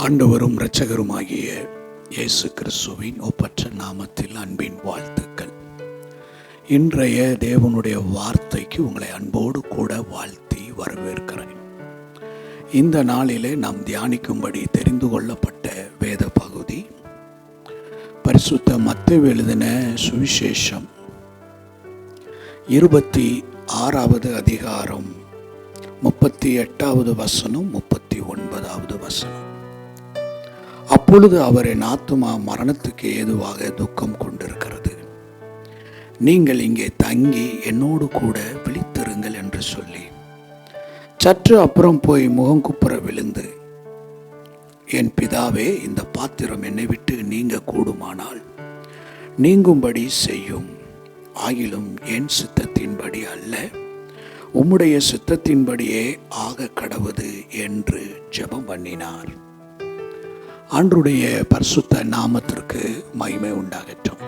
ஆண்டவரும் இரட்சகருமாகிய இயேசு கிறிஸ்துவின் ஒப்பற்ற நாமத்தில் அன்பின் வாழ்த்துக்கள். இன்றைய தேவனுடைய வார்த்தைக்கு உங்களை அன்போடு கூட வாழ்த்தி வரவேற்கிறேன். இந்த நாளிலே நாம் தியானிக்கும்படி தெரிந்து கொள்ளப்பட்ட வேத பகுதி பரிசுத்த மத்தேயு எழுதின சுவிசேஷம் 26வது அதிகாரம் 38வது வசனம் 39வது வசனம். அப்பொழுது அவரின் ஆத்துமா மரணத்துக்கு ஏதுவாக துக்கம் கொண்டிருக்கிறது. நீங்கள் இங்கே தங்கி என்னோடு கூட விழித்திருங்கள் என்று சொல்லி சற்று அப்புறம் போய் முகங்குப்புற விழுந்து, என் பிதாவே, இந்த பாத்திரம் என்னை விட்டு நீங்க கூடுமானால் நீங்கும்படி செய்யும். ஆகிலும் என் சித்தத்தின்படி அல்ல, உம்முடைய சித்தத்தின்படியே ஆக கடவுது என்று ஜெபம் பண்ணினார். ஆண்டவருடைய பரிசுத்த நாமத்திற்கு மகிமை உண்டாகட்டும்.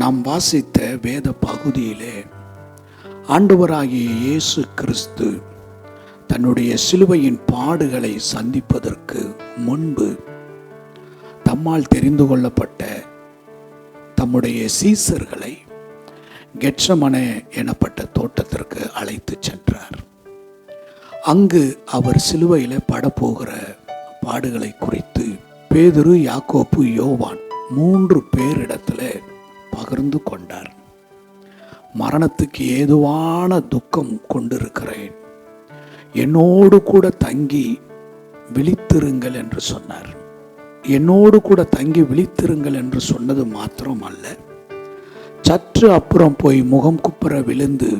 நாம் வாசித்த வேத பகுதியிலே ஆண்டவராகிய இயேசு கிறிஸ்து தன்னுடைய சிலுவையின் பாடுகளை சந்திப்பதற்கு முன்பு தம்மால் தெரிந்து கொள்ளப்பட்ட தம்முடைய சீசர்களை கெத்செமனே எனப்பட்ட தோட்டத்திற்கு அழைத்து சென்றார். அங்கு அவர் சிலுவையில் படப்போகிற பாடுகளை குறித்து பேதுரு, யாக்கோப்பு, யோவான் 3 பேரிடத்துல பகிர்ந்து கொண்டார். மரணத்துக்கு ஏதுவான துக்கம் கொண்டிருக்கிறேன், என்னோடு கூட தங்கி விழித்திருங்கள் என்று சொன்னார். என்னோடு கூட தங்கி விழித்திருங்கள் என்று சொன்னது மாத்திரம் அல்ல, சற்று அப்புறம் போய் முகம் குப்புற விழுந்து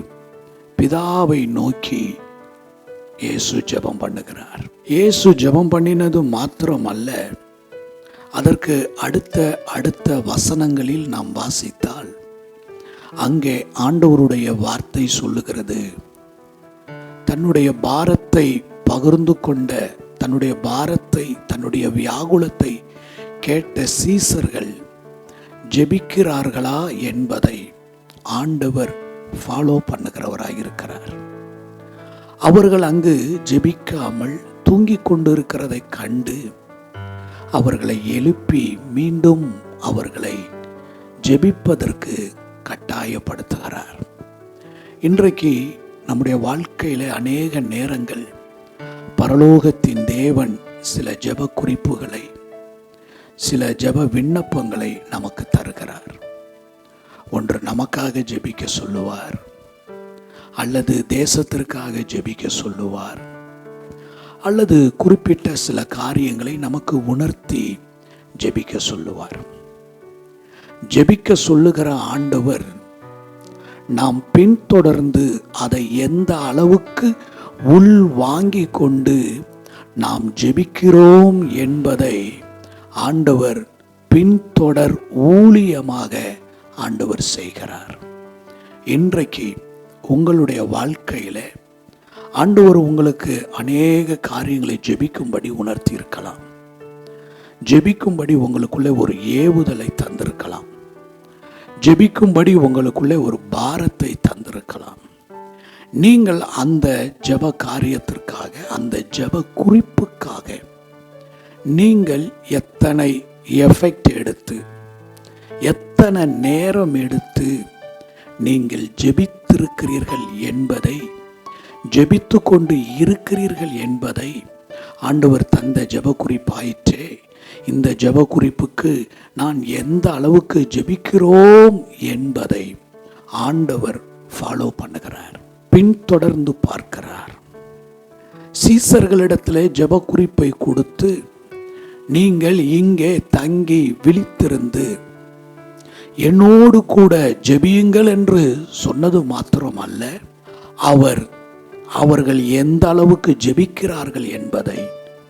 பிதாவை நோக்கி இயேசு ஜெபம் பண்ணுகிறார். இயேசு ஜெபம் பண்ணினது மாத்திரம் அல்ல, அதற்கு அடுத்த வசனங்களில் நாம் வாசித்தால் அங்கே ஆண்டவருடைய வார்த்தை சொல்லுகிறது, தன்னுடைய பாரத்தை பகிர்ந்து கொண்ட, தன்னுடைய பாரத்தை, தன்னுடைய வியாகுலத்தை கேட்ட சீசர்கள் ஜெபிக்கிறார்களா என்பதை ஆண்டவர் ஃபாலோ பண்ணுகிறவராயிருக்கிறார். அவர்கள் அங்கு ஜெபிக்காமல் தூங்கிக் கொண்டிருக்கிறதை கண்டு அவர்களை எழுப்பி மீண்டும் அவர்களை ஜெபிப்பதற்கு கட்டாயப்படுத்துகிறார். இன்றைக்கு நம்முடைய வாழ்க்கையில அநேக நேரங்கள் பரலோகத்தின் தேவன் சில ஜெப குறிப்புகளை, சில ஜெப விண்ணப்பங்களை நமக்கு தருகிறார். ஒன்று நமக்காக ஜெபிக்க சொல்லுவார், அல்லது தேசத்திற்காக ஜெபிக்க சொல்லுவார், அல்லது குறிப்பிட்ட சில காரியங்களை நமக்கு உணர்த்தி ஜெபிக்க சொல்லுவார். ஜெபிக்க சொல்லுகிற ஆண்டவர் நாம் பின்தொடர்ந்து அதை எந்த அளவுக்கு உள் வாங்கி கொண்டு நாம் ஜெபிக்கிறோம் என்பதை ஆண்டவர் பின்தொடர் ஊழியமாக ஆண்டவர் செய்கிறார். இன்றைக்கு உங்களுடைய வாழ்க்கையில ஆண்டவர் உங்களுக்கு அநேக காரியங்களை ஜெபிக்கும்படி உணர்த்தி இருக்கலாம். ஜெபிக்கும்படி உங்களுக்குள்ளே ஒரு ஏவுதலை தந்திருக்கலாம். ஜெபிக்கும்படி உங்களுக்குள்ளே ஒரு பாரத்தை தந்திருக்கலாம். நீங்கள் அந்த ஜெப காரியத்திற்காக, அந்த ஜெப குறிப்புக்காக நீங்கள் எத்தனை எஃபெக்ட் எடுத்து, எத்தனை நேரம் எடுத்து நீங்கள் ஜெபித்திருக்கிறீர்கள் என்பதை, ஜெபித்து கொண்டு இருக்கிறீர்கள் என்பதை ஆண்டவர் தந்த ஜெப குறிப்பாயிற்றே. இந்த ஜெப குறிப்புக்கு நான் எந்த அளவுக்கு ஜெபிக்கிறோம் என்பதை ஆண்டவர் ஃபாலோ பண்ணுகிறார், பின்தொடர்ந்து பார்க்கிறார். சீசர்களிடத்திலே ஜெப குறிப்பை கொடுத்து, நீங்கள் இங்கே தங்கி விழித்திருந்து என்னோடு கூட ஜெபியுங்கள் என்று சொன்னது மாத்திரம் அல்ல, அவர்கள் எந்த அளவுக்கு ஜெபிக்கிறார்கள் என்பதை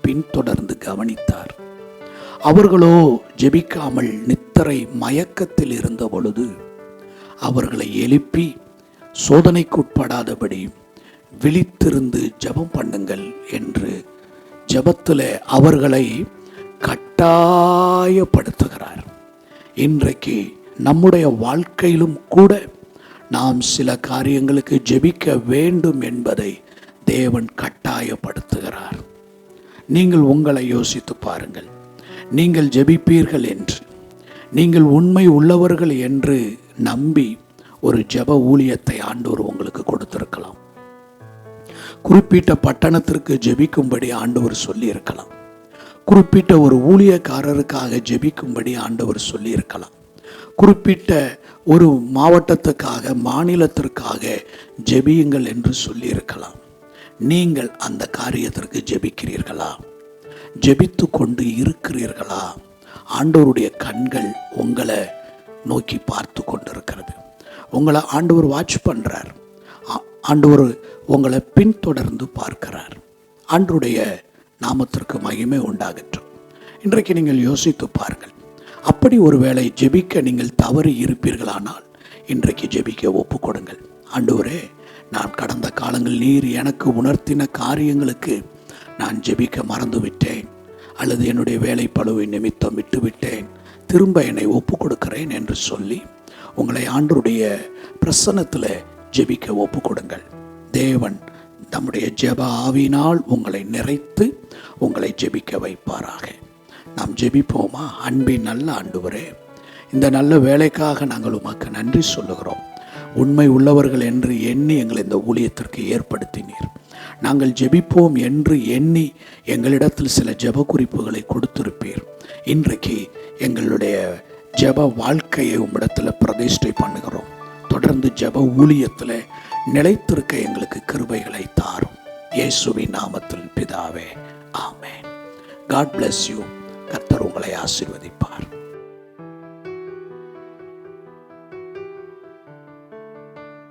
பின்தொடர்ந்து கவனித்தார். அவர்களோ ஜெபிக்காமல் நித்திரை மயக்கத்தில் இருந்த பொழுது அவர்களை எழுப்பி சோதனைக்குட்படாதபடி விழித்திருந்து ஜெபம் பண்ணுங்கள் என்று ஜெபத்தில் அவர்களை கட்டாயப்படுத்துகிறார். இன்றைக்கு நம்முடைய வாழ்க்கையிலும் கூட நாம் சில காரியங்களுக்கு ஜெபிக்க வேண்டும் என்பதை தேவன் கட்டாயப்படுத்துகிறார். நீங்கள் உங்களை யோசித்து பாருங்கள். நீங்கள் ஜெபிப்பீர்கள் என்று, நீங்கள் உண்மை உள்ளவர்கள் என்று நம்பி ஒரு ஜெப ஊழியத்தை ஆண்டவர் உங்களுக்கு கொடுத்திருக்கலாம். குறிப்பிட்ட பட்டணத்திற்கு ஜெபிக்கும்படி ஆண்டவர் சொல்லி இருக்கலாம். குறிப்பிட்ட ஒரு ஊழியக்காரருக்காக ஜெபிக்கும்படி ஆண்டவர் சொல்லி இருக்கலாம். குறிப்பிட்ட ஒரு மாவட்டத்துக்காக, மாநிலத்திற்காக ஜெபியுங்கள் என்று சொல்லி இருக்கலாம். நீங்கள் அந்த காரியத்திற்கு ஜெபிக்கிறீர்களா? ஜெபித்து கொண்டு இருக்கிறீர்களா? ஆண்டவருடைய கண்கள் உங்களை நோக்கி பார்த்து கொண்டிருக்கிறது. உங்களை ஆண்டவர் வாட்ச் பண்றார். ஆண்டவர் உங்களை பின்தொடர்ந்து பார்க்கிறார். ஆண்டவருடைய நாமத்திற்கு மகிமை உண்டாகட்டும். இன்றைக்கு நீங்கள் யோசித்து பாருங்கள். அப்படி ஒருவேளை ஜெபிக்க நீங்கள் தவறி இருப்பீர்களானால் இன்றைக்கு ஜெபிக்க ஒப்பு கொடுங்கள். ஆண்டவரே, நான் கடந்த காலங்கள் நீர் எனக்கு உணர்த்தின காரியங்களுக்கு நான் ஜெபிக்க மறந்துவிட்டேன், அல்லது என்னுடைய வேலை பளுவை நிமித்தம் விட்டுவிட்டேன், திரும்ப என்னை ஒப்பு கொடுக்கிறேன் என்று சொல்லி உங்களை ஆண்டவருடைய பிரசன்னத்தில் ஜெபிக்க ஒப்பு கொடுங்கள். தேவன் நம்முடைய ஜெப ஆவியினால் உங்களை நிறைத்து உங்களை ஜெபிக்க வைப்பாராக. நாம் ஜெபிப்போமா? அன்பின் நல்ல ஆண்டவரே, இந்த நல்ல வேலைக்காக நாங்கள் உமக்கு நன்றி சொல்லுகிறோம். உண்மை உள்ளவர்கள் என்று எண்ணி எங்களை இந்த ஊழியத்திற்கு ஏற்படுத்தினீர். நாங்கள் ஜெபிப்போம் என்று எண்ணி எங்களிடத்தில் சில ஜெப குறிப்புகளை கொடுத்திருப்பீர். இன்றைக்கு எங்களுடைய ஜெப வாழ்க்கையை உம்மிடத்தில் பிரதிஷ்டை பண்ணுகிறோம். தொடர்ந்து ஜெப ஊழியத்தில் நிலைத்திருக்க எங்களுக்கு கிருபைகளை தாரும். இயேசுவின் நாமத்தில் பிதாவே, ஆமென். God bless you. கர்த்தர் உங்களை ஆசீர்வதிப்பார்.